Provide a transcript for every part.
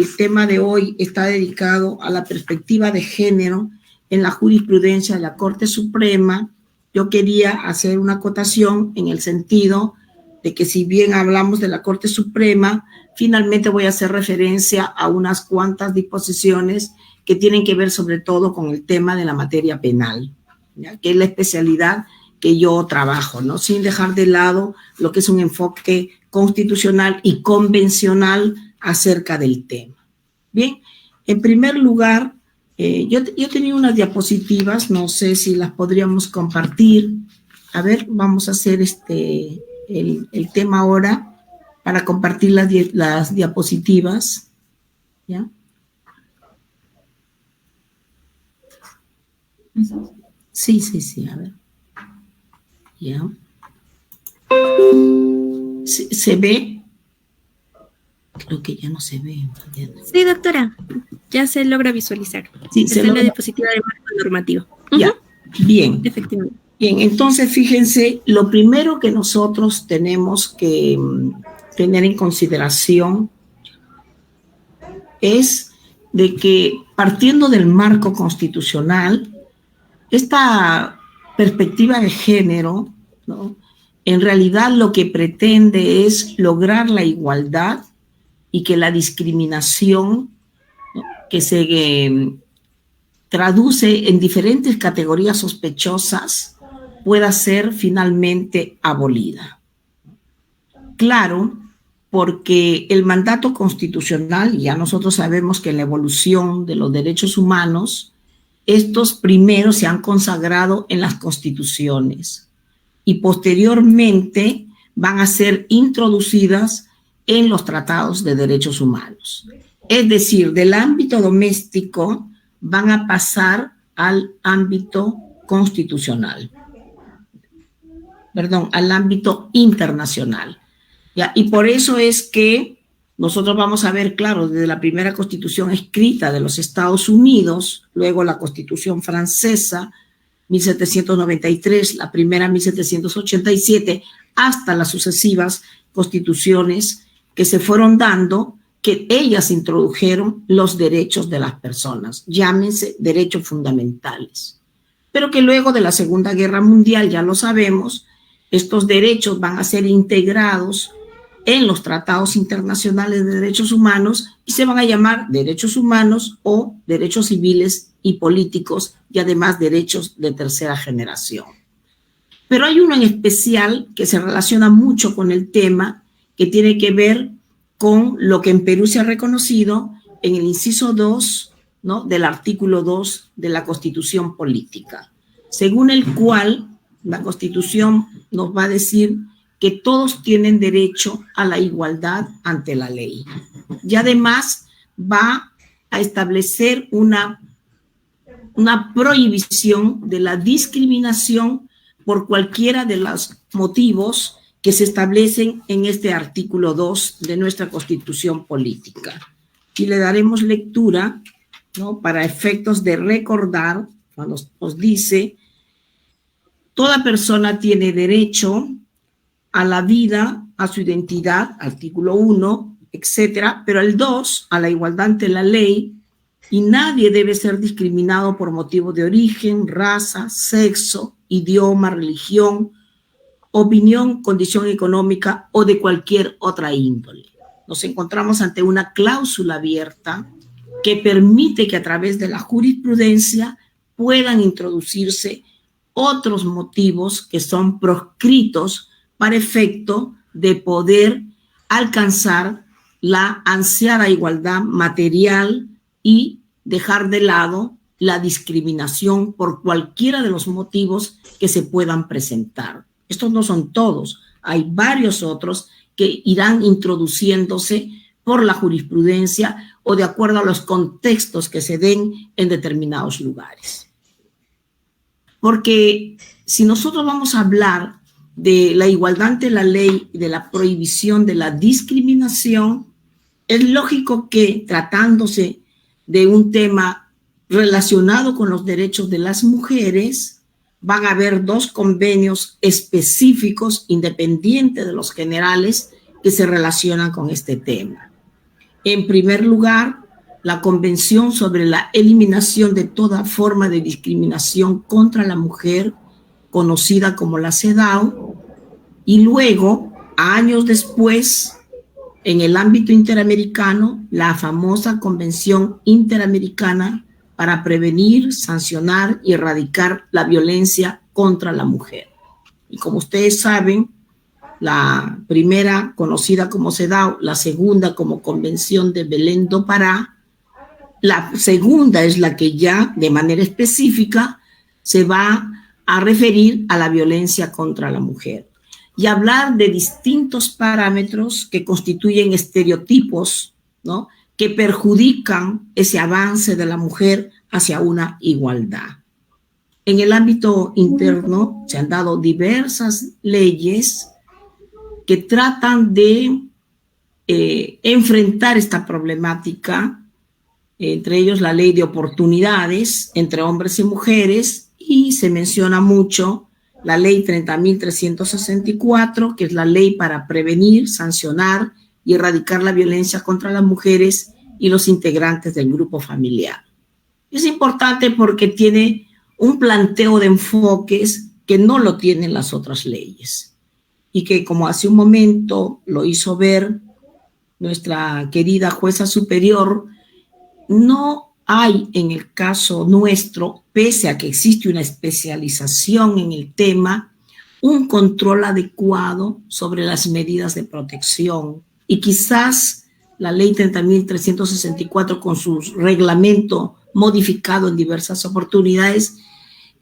El tema de hoy está dedicado a la perspectiva de género en la jurisprudencia de la Corte Suprema. Yo quería hacer una acotación en el sentido de que si bien hablamos de la Corte Suprema, finalmente voy a hacer referencia a unas cuantas disposiciones que tienen que ver sobre todo con el tema de la materia penal, ¿ya? Que es la especialidad que yo trabajo, ¿no? Sin dejar de lado lo que es un enfoque constitucional y convencional acerca del tema. Bien, en primer lugar, yo tenía unas diapositivas, no sé si las podríamos compartir. A ver, vamos a hacer el tema ahora para compartir las diapositivas, ¿ya? Sí, a ver. ¿Ya? ¿Se ve? Creo que ya no se ve. Sí, doctora, ya se logra visualizar. Sí, está en la diapositiva del marco normativo. Ya, bien. Efectivamente. Bien, entonces fíjense, lo primero que nosotros tenemos que tener en consideración es de que partiendo del marco constitucional, esta perspectiva de género, ¿no? En realidad lo que pretende es lograr la igualdad y que la discriminación, ¿no?, que se traduce en diferentes categorías sospechosas pueda ser finalmente abolida. Claro, porque el mandato constitucional, ya nosotros sabemos que en la evolución de los derechos humanos, estos primeros se han consagrado en las constituciones y posteriormente van a ser introducidas en los tratados de derechos humanos. Es decir, del ámbito doméstico van a pasar al ámbito constitucional. Perdón, al ámbito internacional. ¿Ya? Y por eso es que nosotros vamos a ver, claro, desde la primera constitución escrita de los Estados Unidos, luego la constitución francesa, 1793, la primera 1787, hasta las sucesivas constituciones que se fueron dando, que ellas introdujeron los derechos de las personas, llámense derechos fundamentales. Pero que luego de la Segunda Guerra Mundial, ya lo sabemos, estos derechos van a ser integrados en los tratados internacionales de derechos humanos y se van a llamar derechos humanos o derechos civiles y políticos y además derechos de tercera generación. Pero hay uno en especial que se relaciona mucho con el tema, que tiene que ver con lo que en Perú se ha reconocido en el inciso 2, ¿no?, del artículo 2 de la Constitución Política, según el cual la Constitución nos va a decir que todos tienen derecho a la igualdad ante la ley. Y además va a establecer una prohibición de la discriminación por cualquiera de los motivos que se establecen en este artículo 2 de nuestra Constitución Política. Y le daremos lectura, ¿no?, para efectos de recordar, cuando nos dice: toda persona tiene derecho a la vida, a su identidad, artículo 1, etcétera, pero el 2, a la igualdad ante la ley, y nadie debe ser discriminado por motivo de origen, raza, sexo, idioma, religión, opinión, condición económica o de cualquier otra índole. Nos encontramos ante una cláusula abierta que permite que a través de la jurisprudencia puedan introducirse otros motivos que son proscritos para efecto de poder alcanzar la ansiada igualdad material y dejar de lado la discriminación por cualquiera de los motivos que se puedan presentar. Estos no son todos, hay varios otros que irán introduciéndose por la jurisprudencia o de acuerdo a los contextos que se den en determinados lugares. Porque si nosotros vamos a hablar de la igualdad ante la ley y de la prohibición de la discriminación, es lógico que, tratándose de un tema relacionado con los derechos de las mujeres, van a haber dos convenios específicos, independientes de los generales, que se relacionan con este tema. En primer lugar, la Convención sobre la Eliminación de toda forma de discriminación contra la mujer, conocida como la CEDAW, y luego, años después, en el ámbito interamericano, la famosa Convención Interamericana para prevenir, sancionar y erradicar la violencia contra la mujer. Y como ustedes saben, la primera conocida como CEDAW, la segunda como Convención de Belém do Pará, la segunda es la que ya de manera específica se va a referir a la violencia contra la mujer y hablar de distintos parámetros que constituyen estereotipos, ¿no?, que perjudican ese avance de la mujer hacia una igualdad. En el ámbito interno se han dado diversas leyes que tratan de enfrentar esta problemática, entre ellos la ley de oportunidades entre hombres y mujeres, y se menciona mucho la ley 30.364, que es la ley para prevenir, sancionar y erradicar la violencia contra las mujeres y los integrantes del grupo familiar. Es importante porque tiene un planteo de enfoques que no lo tienen las otras leyes y que, como hace un momento lo hizo ver nuestra querida jueza superior, no hay en el caso nuestro, pese a que existe una especialización en el tema, un control adecuado sobre las medidas de protección. Y quizás la ley 30.364, con su reglamento modificado en diversas oportunidades,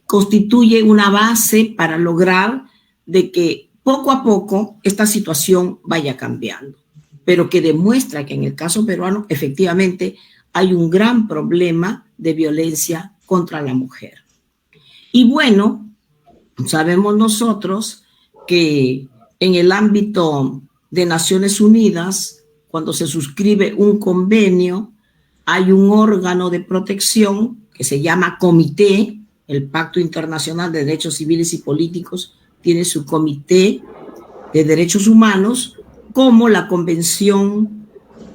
constituye una base para lograr de que poco a poco esta situación vaya cambiando, pero que demuestra que en el caso peruano efectivamente hay un gran problema de violencia contra la mujer. Y bueno, sabemos nosotros que en el ámbito de Naciones Unidas, cuando se suscribe un convenio, hay un órgano de protección que se llama Comité. El Pacto Internacional de Derechos Civiles y Políticos tiene su Comité de Derechos Humanos, como la Convención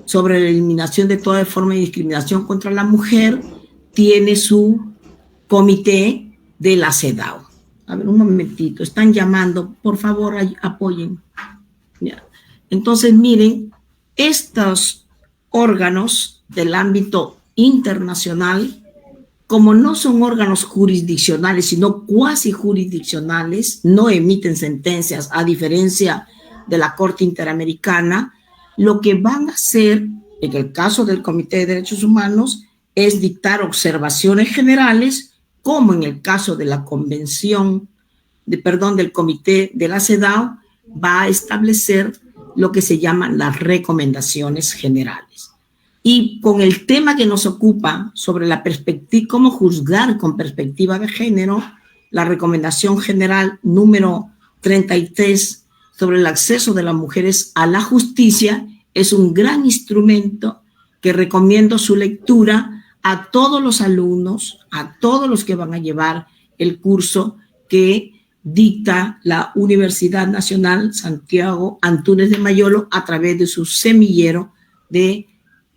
sobre la Eliminación de toda forma de discriminación contra la mujer tiene su comité de la CEDAW. A ver, un momentito, están llamando, por favor, apoyen. Ya. Entonces, miren, estos órganos del ámbito internacional, como no son órganos jurisdiccionales, sino cuasi jurisdiccionales, no emiten sentencias, a diferencia de la Corte Interamericana. Lo que van a hacer, en el caso del Comité de Derechos Humanos, es dictar observaciones generales, como en el caso de la Convención, del Comité de la CEDAW, va a establecer lo que se llaman las recomendaciones generales. Y con el tema que nos ocupa sobre la perspectiva, cómo juzgar con perspectiva de género, la recomendación general número 33 sobre el acceso de las mujeres a la justicia es un gran instrumento que recomiendo su lectura a todos los alumnos, a todos los que van a llevar el curso que dicta la Universidad Nacional Santiago Antúnez de Mayolo a través de su semillero de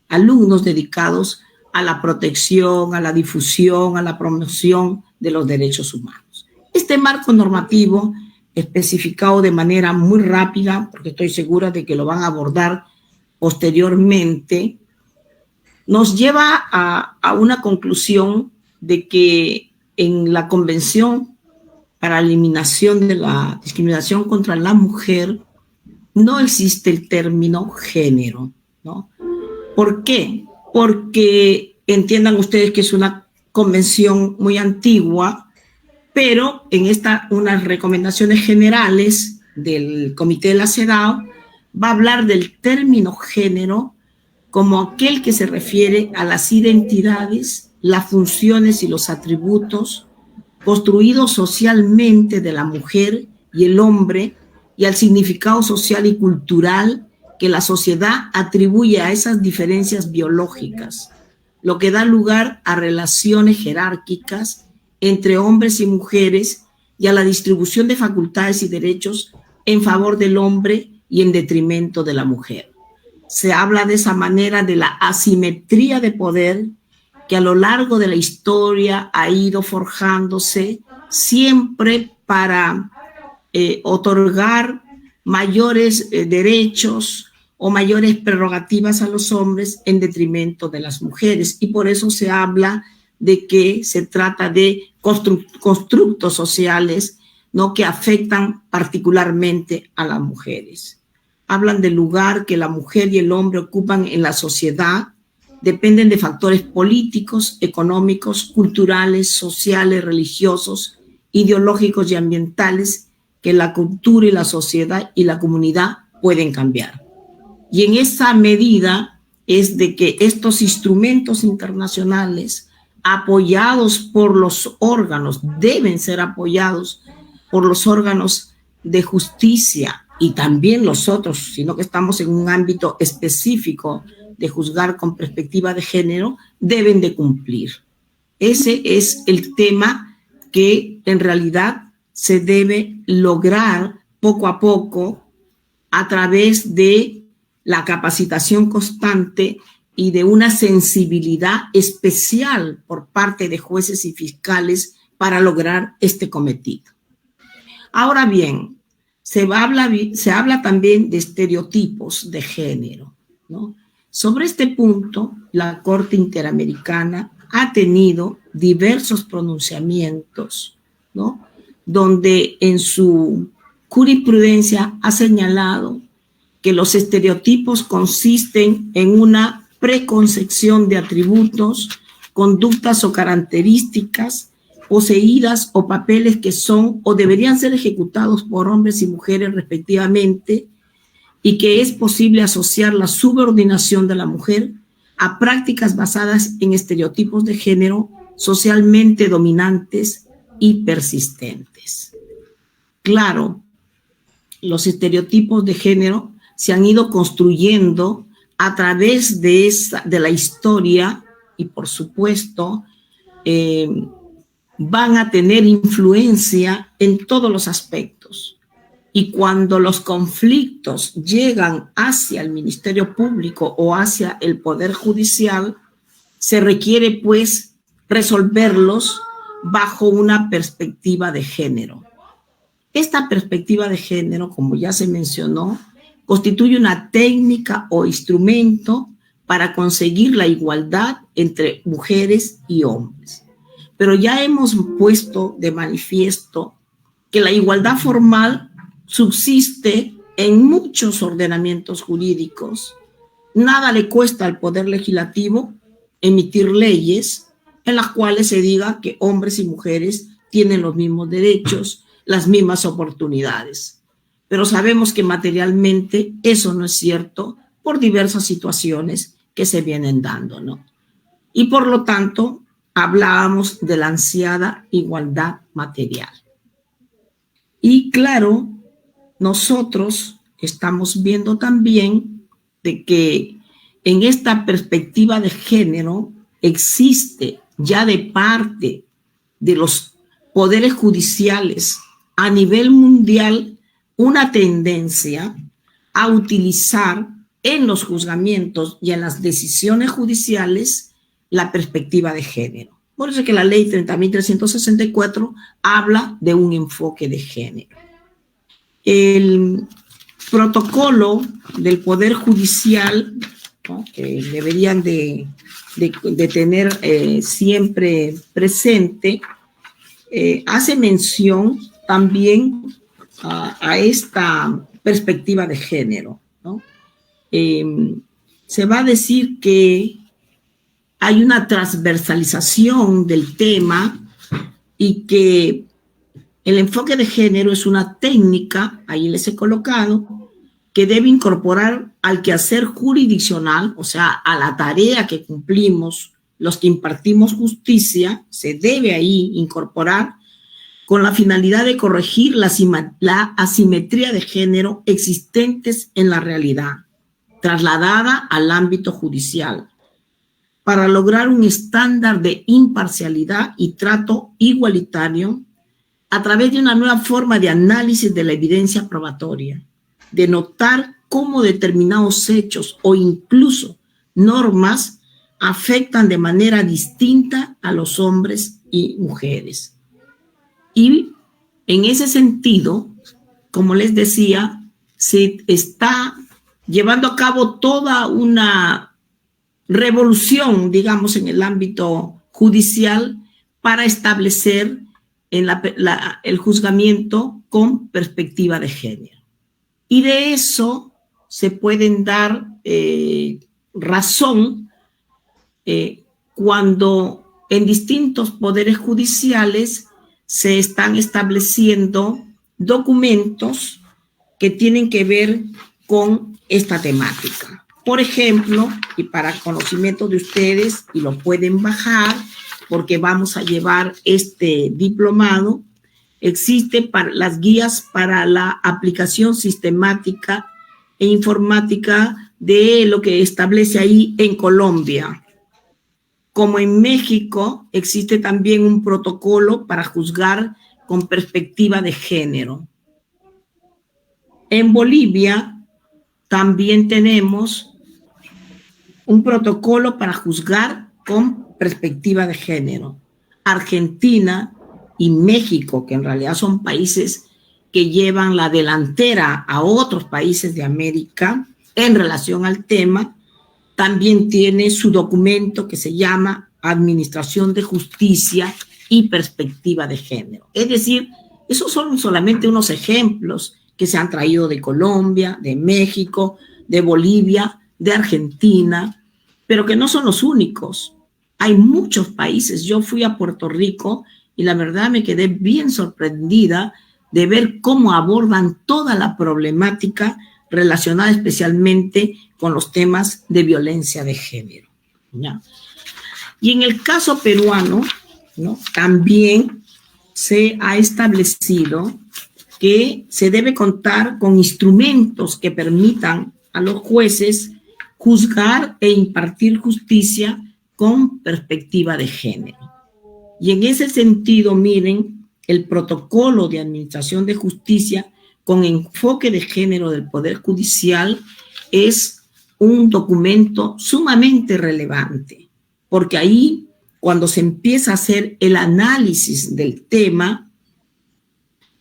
alumnos dedicados a la protección, a la difusión, a la promoción de los derechos humanos. Este marco normativo, especificado de manera muy rápida, porque estoy segura de que lo van a abordar posteriormente, nos lleva a una conclusión de que en la Convención para la Eliminación de la Discriminación contra la Mujer no existe el término género, ¿no? ¿Por qué? Porque entiendan ustedes que es una convención muy antigua, pero en unas recomendaciones generales del Comité de la CEDAW va a hablar del término género como aquel que se refiere a las identidades, las funciones y los atributos construidos socialmente de la mujer y el hombre y al significado social y cultural que la sociedad atribuye a esas diferencias biológicas, lo que da lugar a relaciones jerárquicas entre hombres y mujeres y a la distribución de facultades y derechos en favor del hombre y en detrimento de la mujer. se habla de esa manera de la asimetría de poder que a lo largo de la historia ha ido forjándose siempre para otorgar mayores derechos o mayores prerrogativas a los hombres en detrimento de las mujeres. Y por eso se habla de que se trata de constructos sociales, ¿no?, que afectan particularmente a las mujeres. Hablan del lugar que la mujer y el hombre ocupan en la sociedad, dependen de factores políticos, económicos, culturales, sociales, religiosos, ideológicos y ambientales que la cultura y la sociedad y la comunidad pueden cambiar. Y en esa medida es de que estos instrumentos internacionales apoyados por los órganos, deben ser apoyados por los órganos de justicia y también los otros, sino que estamos en un ámbito específico de juzgar con perspectiva de género, deben de cumplir. Ese es el tema que en realidad se debe lograr poco a poco a través de la capacitación constante y de una sensibilidad especial por parte de jueces y fiscales para lograr este cometido. Ahora bien, se habla también de estereotipos de género, ¿no? Sobre este punto, la Corte Interamericana ha tenido diversos pronunciamientos, ¿no?, donde en su jurisprudencia ha señalado que los estereotipos consisten en una preconcepción de atributos, conductas o características poseídas o papeles que son o deberían ser ejecutados por hombres y mujeres respectivamente, y que es posible asociar la subordinación de la mujer a prácticas basadas en estereotipos de género socialmente dominantes y persistentes. Claro, los estereotipos de género se han ido construyendo a través de la historia y, por supuesto, van a tener influencia en todos los aspectos. Y cuando los conflictos llegan hacia el Ministerio Público o hacia el Poder Judicial, se requiere, pues, resolverlos bajo una perspectiva de género. Esta perspectiva de género, como ya se mencionó, constituye una técnica o instrumento para conseguir la igualdad entre mujeres y hombres. Pero ya hemos puesto de manifiesto que la igualdad formal subsiste en muchos ordenamientos jurídicos. Nada le cuesta al Poder Legislativo emitir leyes en las cuales se diga que hombres y mujeres tienen los mismos derechos, las mismas oportunidades. Pero sabemos que materialmente eso no es cierto por diversas situaciones que se vienen dando, ¿no? Y por lo tanto, hablábamos de la ansiada igualdad material. Y claro, nosotros estamos viendo también de que en esta perspectiva de género existe ya de parte de los poderes judiciales a nivel mundial una tendencia a utilizar en los juzgamientos y en las decisiones judiciales la perspectiva de género. Por eso es que la ley 30.364 habla de un enfoque de género. El protocolo del Poder Judicial, ¿no?, que deberían de tener siempre presente, hace mención también a esta perspectiva de género, ¿no? Se va a decir que hay una transversalización del tema y que el enfoque de género es una técnica, ahí les he colocado, que debe incorporar al quehacer jurisdiccional, o sea, a la tarea que cumplimos los que impartimos justicia, se debe ahí incorporar con la finalidad de corregir la asimetría de género existentes en la realidad, trasladada al ámbito judicial, para lograr un estándar de imparcialidad y trato igualitario a través de una nueva forma de análisis de la evidencia probatoria, de notar cómo determinados hechos o incluso normas afectan de manera distinta a los hombres y mujeres. Y en ese sentido, como les decía, se está llevando a cabo toda una revolución, digamos, en el ámbito judicial para establecer el juzgamiento con perspectiva de género. Y de eso se pueden dar razón cuando en distintos poderes judiciales se están estableciendo documentos que tienen que ver con esta temática. Por ejemplo, y para conocimiento de ustedes, y lo pueden bajar porque vamos a llevar este diplomado, existen las guías para la aplicación sistemática e informática de lo que establece ahí en Colombia. Como en México, existe también un protocolo para juzgar con perspectiva de género. En Bolivia también tenemos un protocolo para juzgar con perspectiva de género. Argentina y México, que en realidad son países que llevan la delantera a otros países de América en relación al tema, también tiene su documento que se llama Administración de Justicia y Perspectiva de Género. Es decir, esos son solamente unos ejemplos que se han traído de Colombia, de México, de Bolivia, de Argentina, pero que no son los únicos. Hay muchos países. Yo fui a Puerto Rico y la verdad me quedé bien sorprendida de ver cómo abordan toda la problemática relacionada especialmente con los temas de violencia de género, ¿ya? Y en el caso peruano, ¿no?, también se ha establecido que se debe contar con instrumentos que permitan a los jueces juzgar e impartir justicia con perspectiva de género. Y en ese sentido, miren, el protocolo de administración de justicia con enfoque de género del Poder Judicial es un documento sumamente relevante, porque ahí, cuando se empieza a hacer el análisis del tema,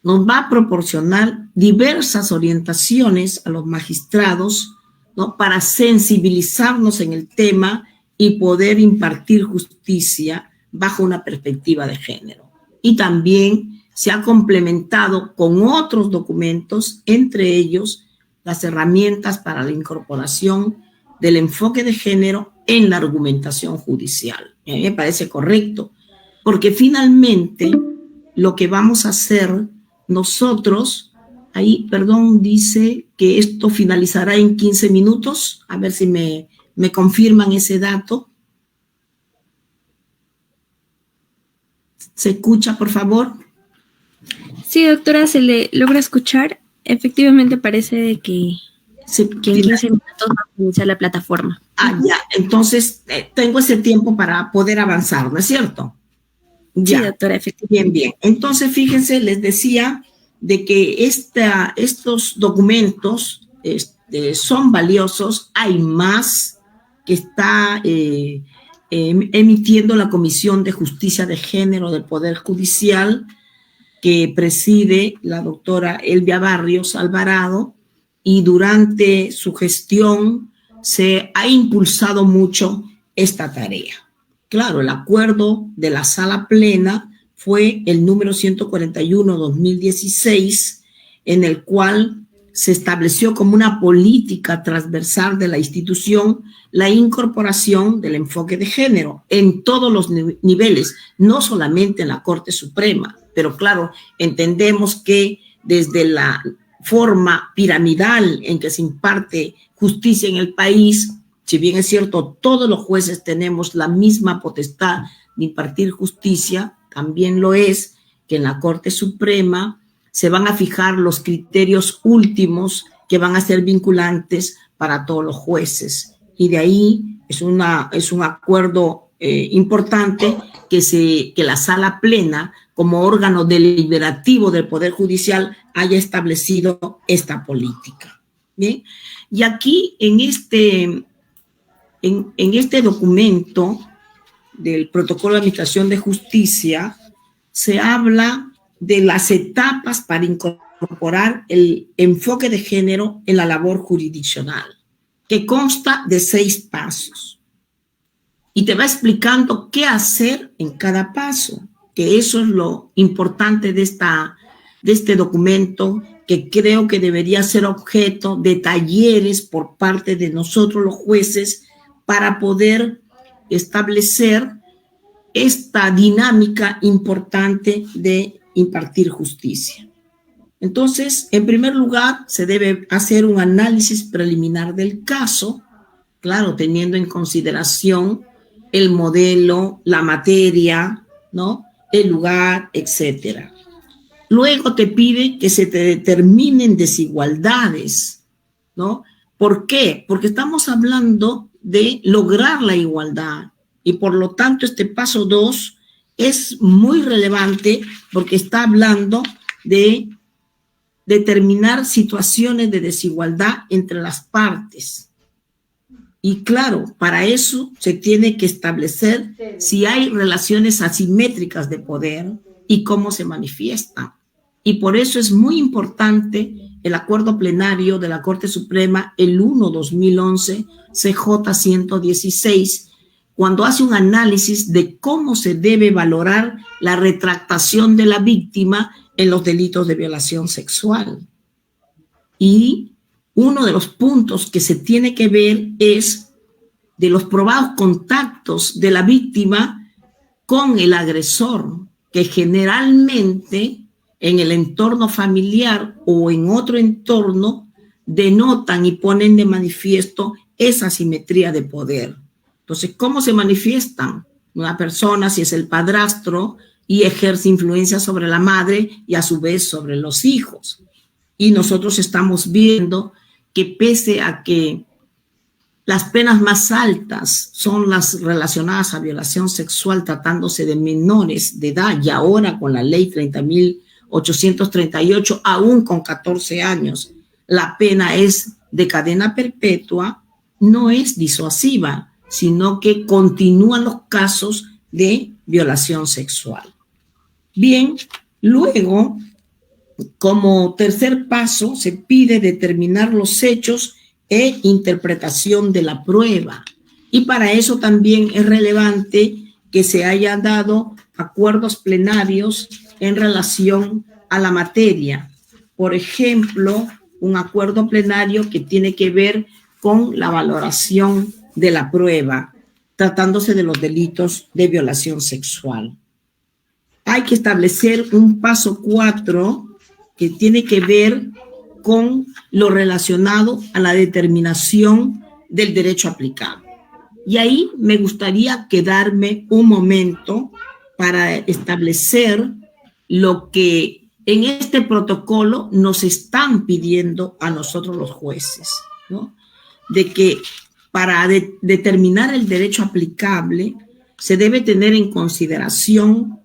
nos va a proporcionar diversas orientaciones a los magistrados, ¿no?, para sensibilizarnos en el tema y poder impartir justicia bajo una perspectiva de género. Y también se ha complementado con otros documentos, entre ellos las herramientas para la incorporación del enfoque de género en la argumentación judicial. A mí me parece correcto, porque finalmente lo que vamos a hacer nosotros, ahí, perdón, dice que esto finalizará en 15 minutos, a ver si me confirman ese dato. ¿Se escucha, por favor? Sí, doctora, se le logra escuchar. Efectivamente parece que en 15 minutos va a iniciar la plataforma. Ah, ya, entonces tengo ese tiempo para poder avanzar, ¿no es cierto? Ya. Sí, doctora, efectivamente. Bien. Entonces, fíjense, les decía de que estos documentos son valiosos. Hay más que está emitiendo la Comisión de Justicia de Género del Poder Judicial, que preside la doctora Elvia Barrios Alvarado, y durante su gestión se ha impulsado mucho esta tarea. Claro, el acuerdo de la Sala Plena fue el número 141/2016, en el cual se estableció como una política transversal de la institución la incorporación del enfoque de género en todos los niveles, no solamente en la Corte Suprema, pero claro, entendemos que desde la forma piramidal en que se imparte justicia en el país, si bien es cierto, todos los jueces tenemos la misma potestad de impartir justicia, también lo es que en la Corte Suprema se van a fijar los criterios últimos que van a ser vinculantes para todos los jueces. Y de ahí es un acuerdo importante que la Sala Plena, como órgano deliberativo del Poder Judicial, haya establecido esta política. Bien, y aquí en este documento del Protocolo de Administración de Justicia se habla de las etapas para incorporar el enfoque de género en la labor jurisdiccional, que consta de 6 pasos. Y te va explicando qué hacer en cada paso, que eso es lo importante de este documento, que creo que debería ser objeto de talleres por parte de nosotros los jueces para poder establecer esta dinámica importante de impartir justicia. Entonces, en primer lugar, se debe hacer un análisis preliminar del caso, claro, teniendo en consideración el modelo, la materia, ¿no?, el lugar, etcétera. Luego te pide que se te determinen desigualdades, ¿no? ¿Por qué? Porque estamos hablando de lograr la igualdad y por lo tanto este paso 2 es muy relevante porque está hablando de determinar situaciones de desigualdad entre las partes. Y claro, para eso se tiene que establecer si hay relaciones asimétricas de poder y cómo se manifiestan. Y por eso es muy importante el acuerdo plenario de la Corte Suprema, el 1/2011, CJ 116, cuando hace un análisis de cómo se debe valorar la retractación de la víctima en los delitos de violación sexual. Y uno de los puntos que se tiene que ver es de los probados contactos de la víctima con el agresor, que generalmente en el entorno familiar o en otro entorno denotan y ponen de manifiesto esa asimetría de poder. Entonces, ¿cómo se manifiestan? Una persona, si es el padrastro, y ejerce influencia sobre la madre y a su vez sobre los hijos. Y nosotros estamos viendo que pese a que las penas más altas son las relacionadas a violación sexual tratándose de menores de edad, y ahora con la ley 30.838, aún con 14 años, la pena es de cadena perpetua, no es disuasiva, sino que continúan los casos de violación sexual. Bien, luego, como tercer paso, se pide determinar los hechos e interpretación de la prueba. Y para eso también es relevante que se hayan dado acuerdos plenarios en relación a la materia. Por ejemplo, un acuerdo plenario que tiene que ver con la valoración de la prueba, tratándose de los delitos de violación sexual. Hay que establecer un paso 4 que tiene que ver con lo relacionado a la determinación del derecho aplicable. Y ahí me gustaría quedarme un momento para establecer lo que en este protocolo nos están pidiendo a nosotros los jueces, ¿no? De que para determinar el derecho aplicable se debe tener en consideración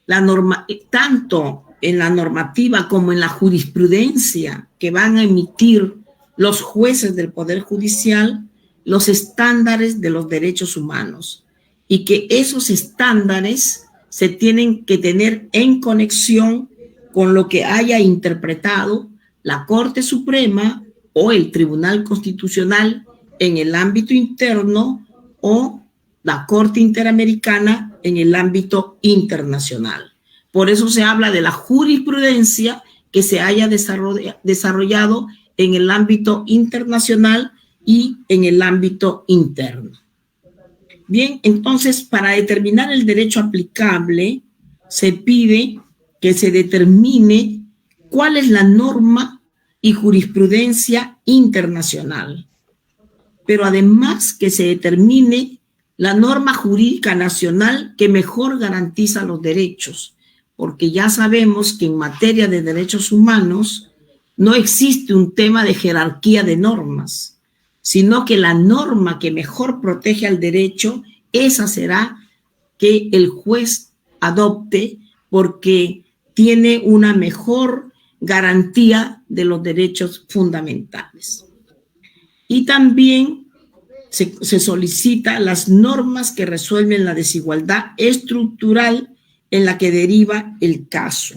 la norma, tanto en la normativa como en la jurisprudencia que van a emitir los jueces del Poder Judicial, los estándares de los derechos humanos, y que esos estándares se tienen que tener en conexión con lo que haya interpretado la Corte Suprema o el Tribunal Constitucional en el ámbito interno o la Corte Interamericana en el ámbito internacional. Por eso se habla de la jurisprudencia que se haya desarrollado en el ámbito internacional y en el ámbito interno. Bien, entonces, para determinar el derecho aplicable, se pide que se determine cuál es la norma y jurisprudencia internacional, pero además que se determine la norma jurídica nacional que mejor garantiza los derechos, porque ya sabemos que en materia de derechos humanos no existe un tema de jerarquía de normas, sino que la norma que mejor protege al derecho, esa será que el juez adopte porque tiene una mejor garantía de los derechos fundamentales. Y también se solicita las normas que resuelven la desigualdad estructural en la que deriva el caso.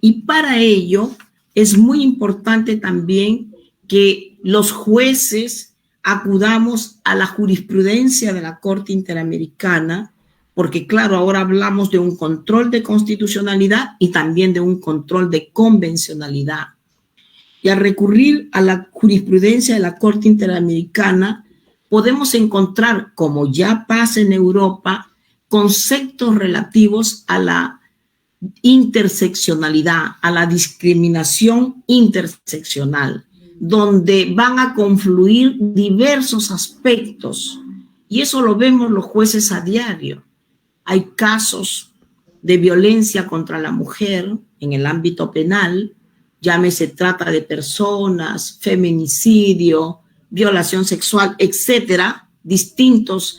Y para ello es muy importante también que los jueces acudamos a la jurisprudencia de la Corte Interamericana, porque claro, ahora hablamos de un control de constitucionalidad y también de un control de convencionalidad. Y al recurrir a la jurisprudencia de la Corte Interamericana, podemos encontrar, como ya pasa en Europa, conceptos relativos a la interseccionalidad, a la discriminación interseccional, donde van a confluir diversos aspectos. Y eso lo vemos los jueces a diario. Hay casos de violencia contra la mujer en el ámbito penal, llámese trata de personas, feminicidio, violación sexual, etcétera, distintos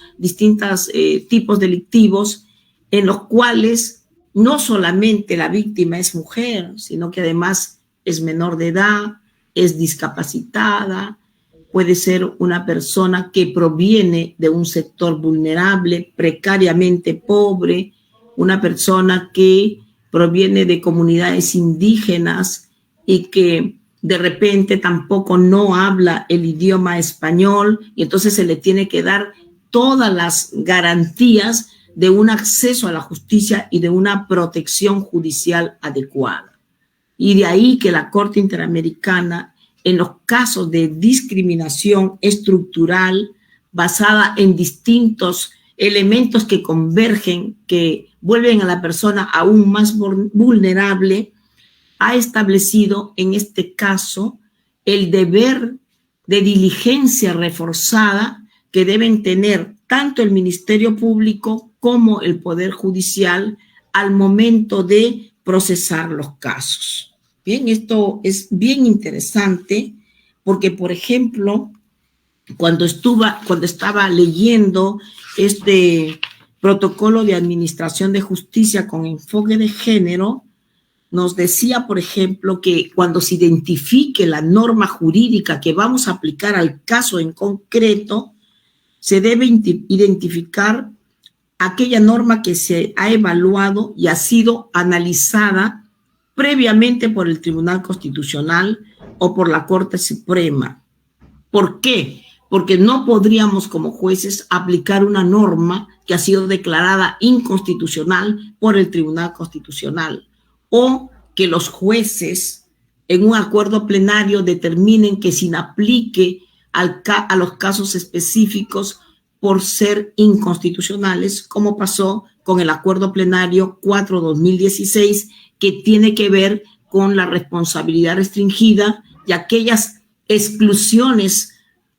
tipos delictivos en los cuales no solamente la víctima es mujer, sino que además es menor de edad, es discapacitada, puede ser una persona que proviene de un sector vulnerable, precariamente pobre, una persona que proviene de comunidades indígenas y que de repente tampoco no habla el idioma español, y entonces se le tiene que dar todas las garantías de un acceso a la justicia y de una protección judicial adecuada. Y de ahí que la Corte Interamericana, en los casos de discriminación estructural basada en distintos elementos que convergen, que vuelven a la persona aún más vulnerable, ha establecido en este caso el deber de diligencia reforzada que deben tener tanto el Ministerio Público como el Poder Judicial al momento de procesar los casos. Bien, esto es bien interesante porque, por ejemplo, cuando estaba leyendo este protocolo de administración de justicia con enfoque de género, nos decía, por ejemplo, que cuando se identifique la norma jurídica que vamos a aplicar al caso en concreto, se debe identificar aquella norma que se ha evaluado y ha sido analizada previamente por el Tribunal Constitucional o por la Corte Suprema. ¿Por qué? Porque no podríamos como jueces aplicar una norma que ha sido declarada inconstitucional por el Tribunal Constitucional, o que los jueces en un acuerdo plenario determinen que se inaplique a los casos específicos por ser inconstitucionales, como pasó con el acuerdo plenario 4/2016, que tiene que ver con la responsabilidad restringida y aquellas exclusiones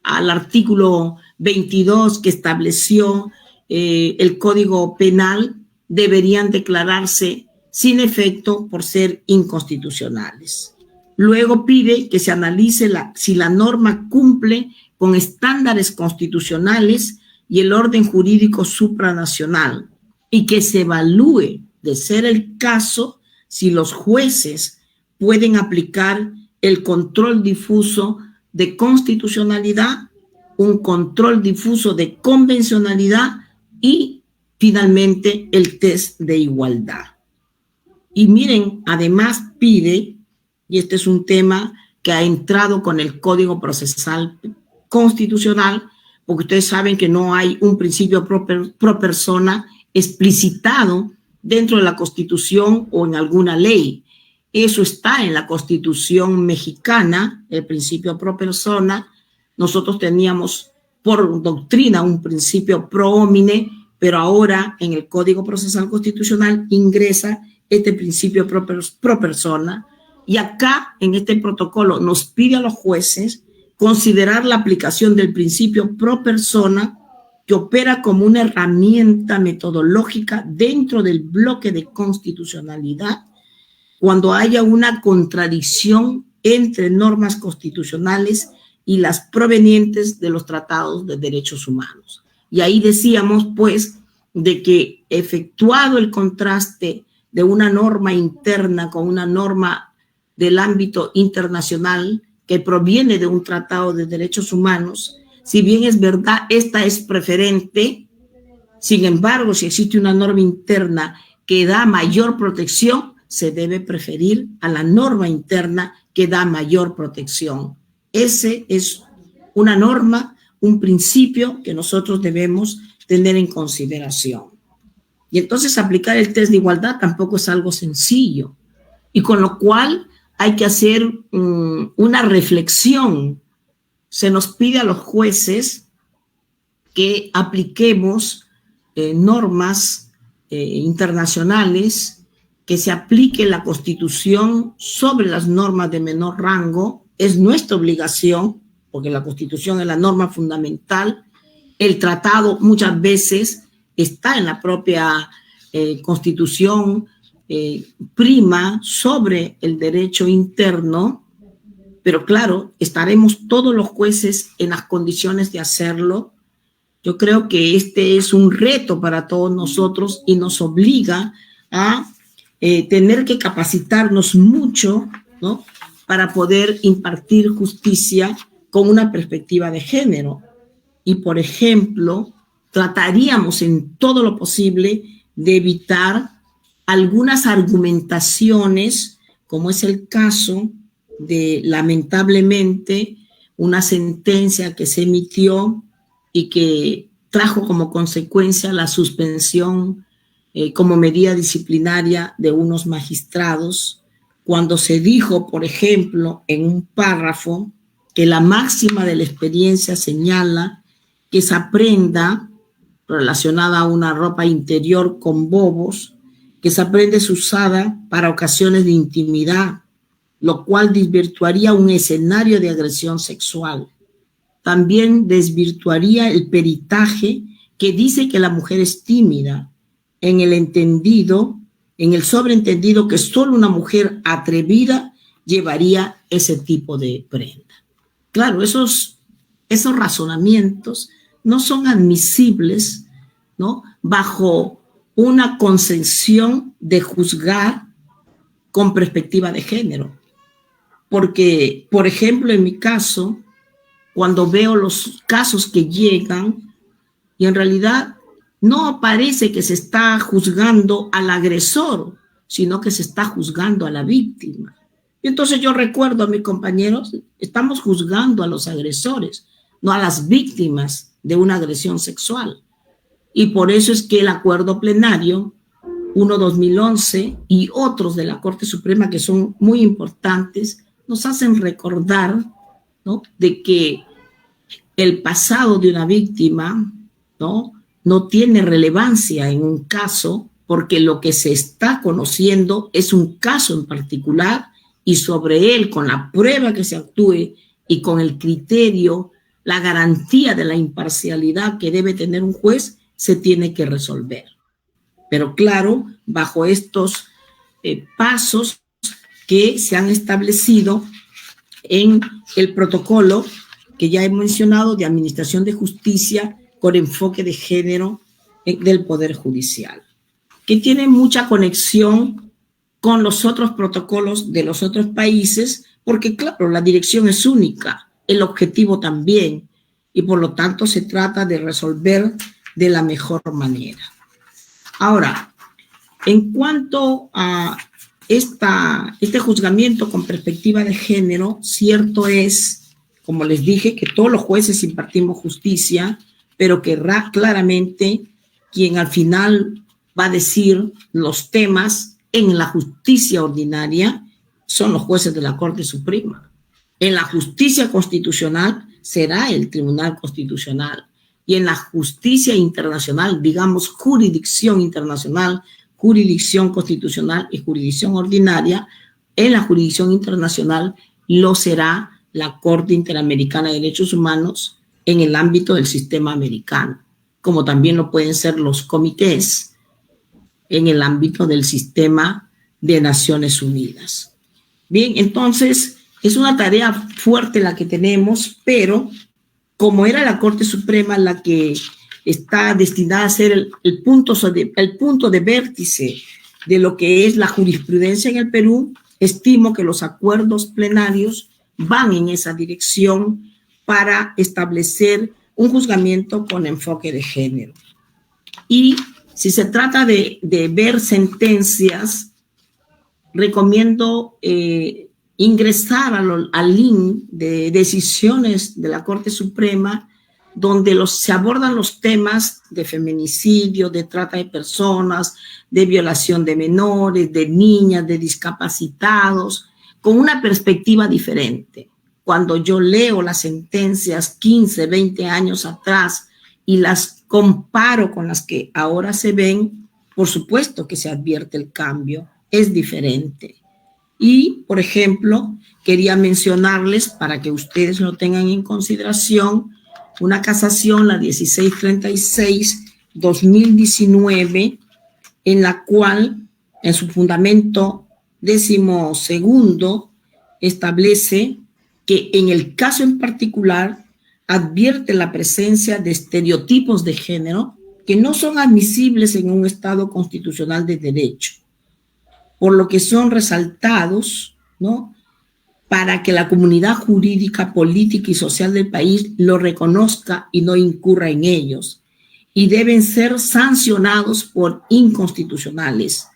al artículo 22 que estableció el Código Penal deberían declararse sin efecto por ser inconstitucionales. Luego pide que se analice si la norma cumple con estándares constitucionales y el orden jurídico supranacional y que se evalúe, de ser el caso, si los jueces pueden aplicar el control difuso de constitucionalidad, un control difuso de convencionalidad y finalmente el test de igualdad. Y miren, además pide, y este es un tema que ha entrado con el Código Procesal Constitucional, porque ustedes saben que no hay un principio pro persona explicitado dentro de la Constitución o en alguna ley. Eso está en la Constitución mexicana, el principio pro persona. Nosotros teníamos por doctrina un principio pro homine, pero ahora en el Código Procesal Constitucional ingresa este principio pro persona, y acá en este protocolo nos pide a los jueces considerar la aplicación del principio pro persona, que opera como una herramienta metodológica dentro del bloque de constitucionalidad cuando haya una contradicción entre normas constitucionales y las provenientes de los tratados de derechos humanos. Y ahí decíamos, pues, de que efectuado el contraste de una norma interna con una norma del ámbito internacional que proviene de un tratado de derechos humanos. Si bien es verdad, esta es preferente, sin embargo, si existe una norma interna que da mayor protección, se debe preferir a la norma interna que da mayor protección. Ese es una norma, un principio que nosotros debemos tener en consideración. Y entonces aplicar el test de igualdad tampoco es algo sencillo, y con lo cual hay que hacer una reflexión. Se nos pide a los jueces que apliquemos normas internacionales, que se aplique la Constitución sobre las normas de menor rango. Es nuestra obligación, porque la Constitución es la norma fundamental. El tratado muchas veces está en la propia Constitución, prima sobre el derecho interno, pero claro, estaremos todos los jueces en las condiciones de hacerlo. Yo creo que este es un reto para todos nosotros y nos obliga a tener que capacitarnos mucho, ¿no?, para poder impartir justicia con una perspectiva de género. Y, por ejemplo, trataríamos en todo lo posible de evitar algunas argumentaciones, como es el caso de, lamentablemente, una sentencia que se emitió y que trajo como consecuencia la suspensión como medida disciplinaria de unos magistrados, cuando se dijo, por ejemplo, en un párrafo, que la máxima de la experiencia señala que esa prenda relacionada a una ropa interior con bobos, que esa prenda es usada para ocasiones de intimidad, lo cual desvirtuaría un escenario de agresión sexual. También desvirtuaría el peritaje que dice que la mujer es tímida, en el sobreentendido que solo una mujer atrevida llevaría ese tipo de prenda. Claro, esos razonamientos no son admisibles, ¿no?, bajo una concepción de juzgar con perspectiva de género. Porque, por ejemplo, en mi caso, cuando veo los casos que llegan, y en realidad no parece que se está juzgando al agresor, sino que se está juzgando a la víctima. Y entonces yo recuerdo a mis compañeros, estamos juzgando a los agresores, no a las víctimas de una agresión sexual. Y por eso es que el acuerdo plenario 1/2011 y otros de la Corte Suprema, que son muy importantes, nos hacen recordar, ¿no?, de que el pasado de una víctima, no tiene relevancia en un caso, porque lo que se está conociendo es un caso en particular, y sobre él, con la prueba que se actúe y con el criterio, la garantía de la imparcialidad que debe tener un juez, se tiene que resolver. Pero claro, bajo estos pasos que se han establecido en el protocolo que ya he mencionado de administración de justicia con enfoque de género del Poder Judicial, que tiene mucha conexión con los otros protocolos de los otros países, porque claro, la dirección es única, el objetivo también, y por lo tanto se trata de resolver de la mejor manera. Ahora, en cuanto a este juzgamiento con perspectiva de género, cierto es, como les dije, que todos los jueces impartimos justicia, pero que claramente quien al final va a decir los temas en la justicia ordinaria son los jueces de la Corte Suprema. En la justicia constitucional será el Tribunal Constitucional, y en la justicia internacional, digamos jurisdicción internacional, jurisdicción constitucional y jurisdicción ordinaria, en la jurisdicción internacional lo será la Corte Interamericana de Derechos Humanos en el ámbito del sistema americano, como también lo pueden ser los comités en el ámbito del sistema de Naciones Unidas. Bien, entonces es una tarea fuerte la que tenemos, pero como era la Corte Suprema la que está destinada a ser el punto de vértice de lo que es la jurisprudencia en el Perú, estimo que los acuerdos plenarios van en esa dirección para establecer un juzgamiento con enfoque de género. Y si se trata de ver sentencias, recomiendo ingresar al link de decisiones de la Corte Suprema, donde se abordan los temas de feminicidio, de trata de personas, de violación de menores, de niñas, de discapacitados, con una perspectiva diferente. Cuando yo leo las sentencias 15, 20 años atrás y las comparo con las que ahora se ven, por supuesto que se advierte el cambio, es diferente. Y, por ejemplo, quería mencionarles, para que ustedes lo tengan en consideración, una casación, la 1636-2019, en la cual, en su fundamento 12º, establece que en el caso en particular advierte la presencia de estereotipos de género que no son admisibles en un Estado constitucional de derecho, por lo que son resaltados, ¿no?, para que la comunidad jurídica, política y social del país lo reconozca y no incurra en ellos, y deben ser sancionados por inconstitucionales.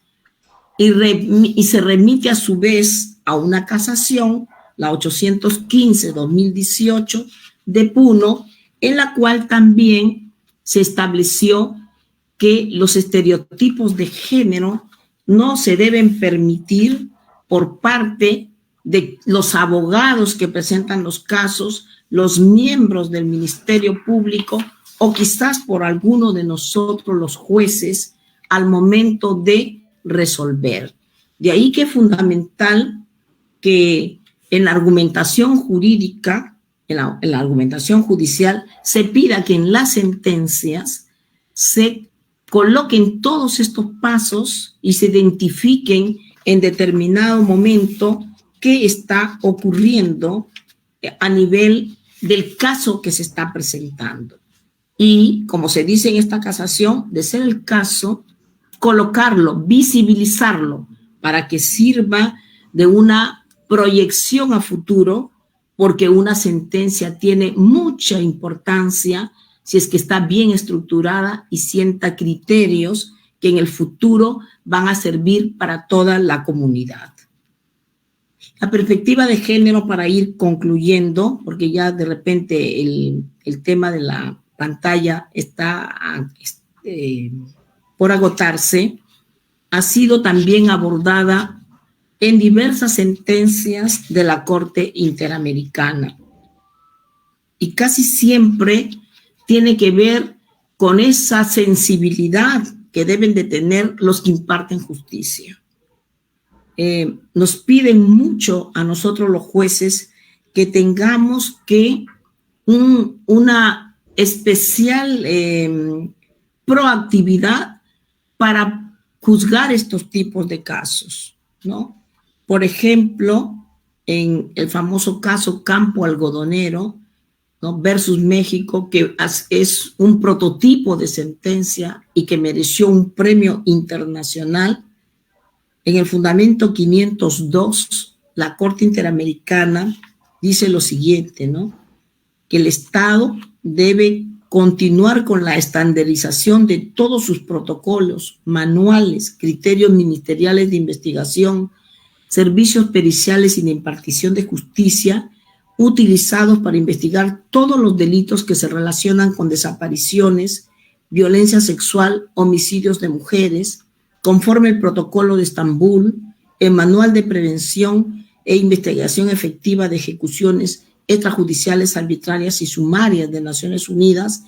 Y se remite a su vez a una casación, la 815-2018 de Puno, en la cual también se estableció que los estereotipos de género no se deben permitir por parte de los abogados que presentan los casos, los miembros del Ministerio Público o quizás por alguno de nosotros los jueces al momento de resolver. De ahí que es fundamental que en la argumentación jurídica, en la argumentación judicial, se pida que en las sentencias se coloquen todos estos pasos y se identifiquen en determinado momento qué está ocurriendo a nivel del caso que se está presentando. Y, como se dice en esta casación, de ser el caso, colocarlo, visibilizarlo, para que sirva de una proyección a futuro, porque una sentencia tiene mucha importancia si es que está bien estructurada y sienta criterios que en el futuro van a servir para toda la comunidad. La perspectiva de género, para ir concluyendo, porque ya de repente el tema de la pantalla está por agotarse, ha sido también abordada en diversas sentencias de la Corte Interamericana. Y casi siempre tiene que ver con esa sensibilidad que deben de tener los que imparten justicia. Nos piden mucho a nosotros los jueces que tengamos una especial proactividad para juzgar estos tipos de casos, ¿no? Por ejemplo, en el famoso caso Campo Algodonero, ¿no?, versus México, que es un prototipo de sentencia y que mereció un premio internacional. En el fundamento 502, la Corte Interamericana dice lo siguiente, ¿no?, que el Estado debe continuar con la estandarización de todos sus protocolos, manuales, criterios ministeriales de investigación, servicios periciales y de impartición de justicia utilizados para investigar todos los delitos que se relacionan con desapariciones, violencia sexual, homicidios de mujeres, conforme el protocolo de Estambul, el manual de prevención e investigación efectiva de ejecuciones extrajudiciales, arbitrarias y sumarias de Naciones Unidas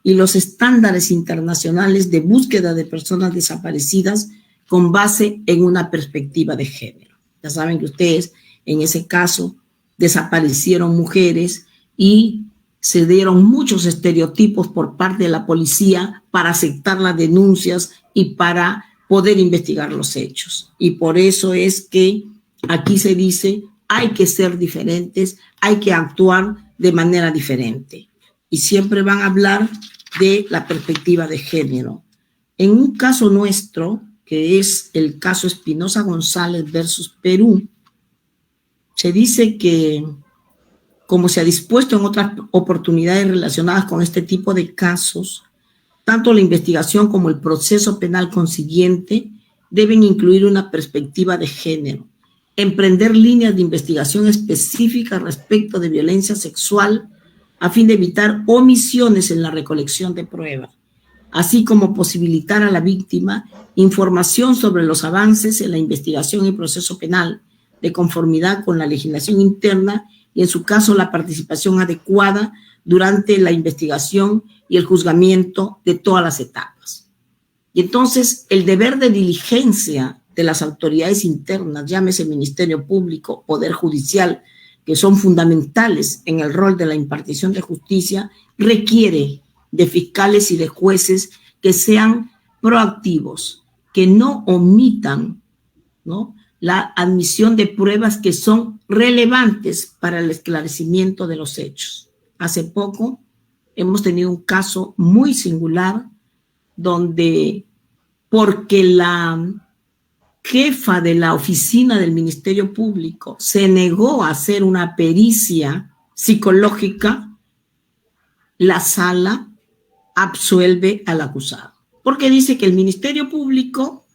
y los estándares internacionales de búsqueda de personas desaparecidas con base en una perspectiva de género. Ya saben que ustedes en ese caso desaparecieron mujeres y se dieron muchos estereotipos por parte de la policía para aceptar las denuncias y para poder investigar los hechos. Y por eso es que aquí se dice, hay que ser diferentes, hay que actuar de manera diferente. Y siempre van a hablar de la perspectiva de género. En un caso nuestro, que es el caso Espinosa González versus Perú, Se dice que, como se ha dispuesto en otras oportunidades relacionadas con este tipo de casos, tanto la investigación como el proceso penal consiguiente deben incluir una perspectiva de género, emprender líneas de investigación específicas respecto de violencia sexual a fin de evitar omisiones en la recolección de pruebas, así como posibilitar a la víctima información sobre los avances en la investigación y proceso penal de conformidad con la legislación interna y, en su caso, la participación adecuada durante la investigación y el juzgamiento de todas las etapas. Y entonces, el deber de diligencia de las autoridades internas, llámese Ministerio Público, Poder Judicial, que son fundamentales en el rol de la impartición de justicia, requiere de fiscales y de jueces que sean proactivos, que no omitan, ¿no?, la admisión de pruebas que son relevantes para el esclarecimiento de los hechos. Hace poco hemos tenido un caso muy singular donde, porque la jefa de la oficina del Ministerio Público se negó a hacer una pericia psicológica, la sala absuelve al acusado, porque dice que el Ministerio Público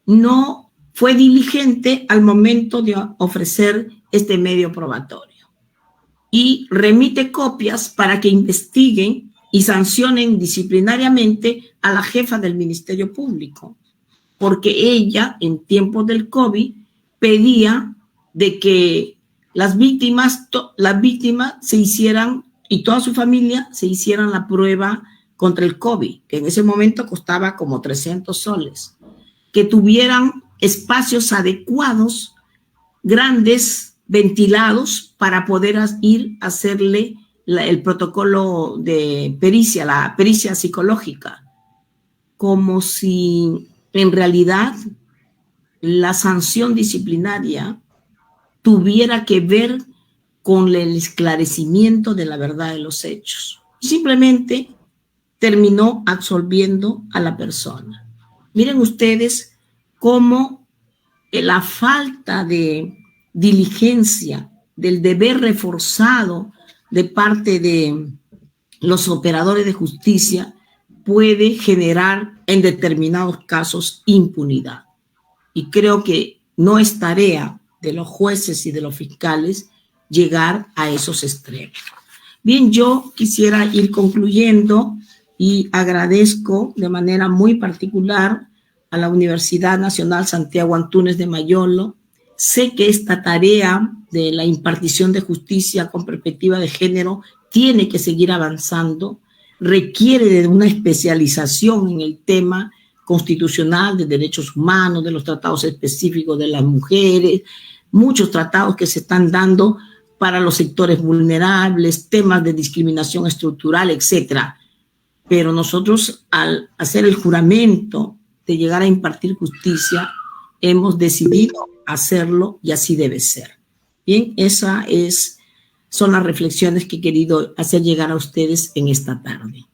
no fue diligente al momento de ofrecer este medio probatorio y remite copias para que investiguen y sancionen disciplinariamente a la jefa del Ministerio Público, porque ella, en tiempos del COVID, pedía de que las víctimas se hicieran, y toda su familia se hicieran la prueba contra el COVID, que en ese momento costaba como 300 soles, que tuvieran espacios adecuados, grandes, ventilados, para poder ir a hacerle el protocolo de pericia, la pericia psicológica, como si en realidad la sanción disciplinaria tuviera que ver con el esclarecimiento de la verdad de los hechos. Simplemente terminó absolviendo a la persona. Miren ustedes cómo la falta de diligencia, del deber reforzado de parte de los operadores de justicia puede generar en determinados casos impunidad. Y creo que no es tarea de los jueces y de los fiscales llegar a esos extremos. Bien, yo quisiera ir concluyendo y agradezco de manera muy particular a la Universidad Nacional Santiago Antúnez de Mayolo. Sé que esta tarea de la impartición de justicia con perspectiva de género tiene que seguir avanzando, requiere de una especialización en el tema constitucional de derechos humanos, de los tratados específicos de las mujeres, muchos tratados que se están dando para los sectores vulnerables, temas de discriminación estructural, etcétera. Pero nosotros, al hacer el juramento de llegar a impartir justicia, hemos decidido hacerlo y así debe ser. Bien, son las reflexiones que he querido hacer llegar a ustedes en esta tarde.